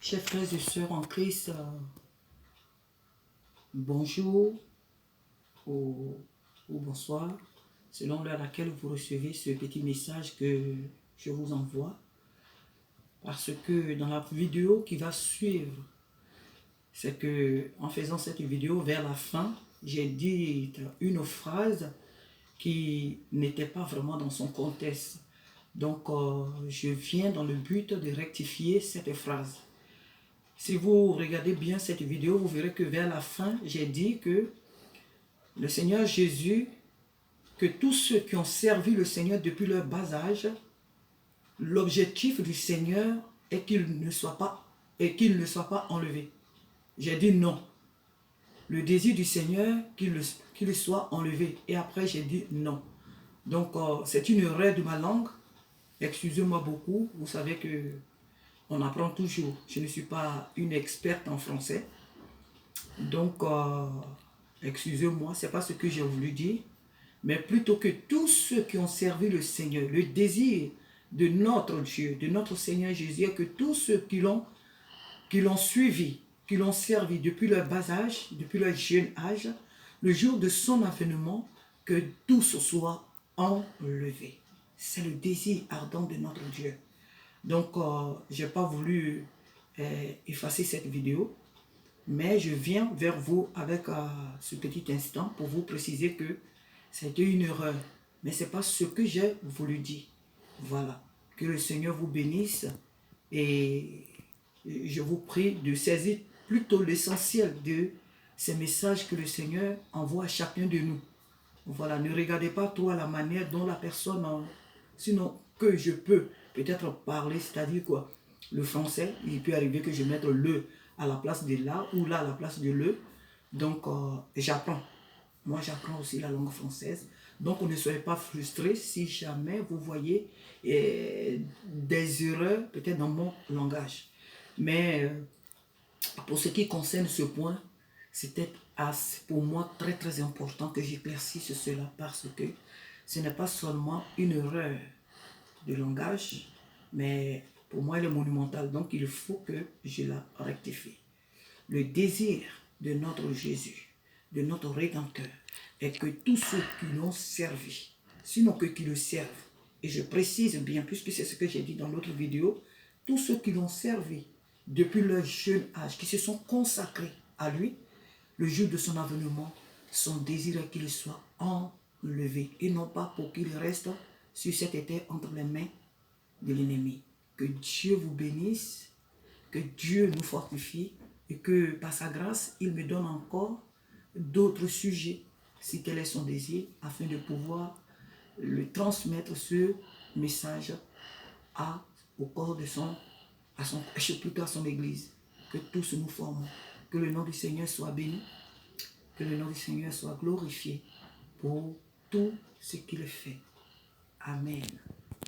Chers frères et sœurs en Christ, bonjour ou bonsoir, selon l'heure à laquelle vous recevez ce petit message que je vous envoie. Parce que dans la vidéo qui va suivre, c'est que en faisant cette vidéo, vers la fin, j'ai dit une phrase qui n'était pas vraiment dans son contexte. Donc, je viens dans le but de rectifier cette phrase. Si vous regardez bien cette vidéo, vous verrez que vers la fin, j'ai dit que le Seigneur Jésus, que tous ceux qui ont servi le Seigneur depuis leur bas âge, l'objectif du Seigneur est qu'il ne soit pas enlevé. J'ai dit non. Le désir du Seigneur, qu'il soit enlevé. Et après, j'ai dit non. Donc, c'est une erreur de ma langue. Excusez-moi beaucoup. Vous savez que on apprend toujours. Je ne suis pas une experte en français. Donc, excusez-moi, ce n'est pas ce que j'ai voulu dire. Mais plutôt que tous ceux qui ont servi le Seigneur, le désir de notre Dieu, de notre Seigneur Jésus, que tous ceux qui l'ont suivi, qui l'ont servi depuis leur bas âge, depuis leur jeune âge, le jour de son avènement, que tous soient enlevés. C'est le désir ardent de notre Dieu. Donc, je n'ai pas voulu effacer cette vidéo, mais je viens vers vous avec ce petit instant pour vous préciser que c'était une erreur. Mais ce n'est pas ce que j'ai voulu dire. Voilà. Que le Seigneur vous bénisse et je vous prie de saisir plutôt l'essentiel de ces messages que le Seigneur envoie à chacun de nous. Voilà, ne regardez pas trop à la manière dont la personne, sinon que je peux peut-être parler, c'est-à-dire quoi, le français, il peut arriver que je mette le à la place de là ou là à la place de le. Donc, j'apprends. Moi, j'apprends aussi la langue française. Donc, ne soyez pas frustrés si jamais vous voyez des erreurs peut-être dans mon langage. Mais pour ce qui concerne ce point, c'était pour moi très très important que j'éclaircisse cela parce que ce n'est pas seulement une erreur de langage, mais pour moi elle est monumentale, donc il faut que je la rectifie. Le désir de notre Jésus, de notre Rédempteur, est que tous ceux qui l'ont servi, sinon que qui le servent, et je précise bien, puisque c'est ce que j'ai dit dans l'autre vidéo, tous ceux qui l'ont servi depuis leur jeune âge, qui se sont consacrés à lui, le jour de son avènement, son désir est qu'il soit enlevé, et non pas pour qu'il reste sur cette terre entre les mains de l'ennemi. Que Dieu vous bénisse, que Dieu nous fortifie, et que par sa grâce, il me donne encore d'autres sujets, si tel est son désir, afin de pouvoir le transmettre ce message au corps de plutôt à son église. Que tous nous formons. Que le nom du Seigneur soit béni. Que le nom du Seigneur soit glorifié pour tout ce qu'il fait. Amen.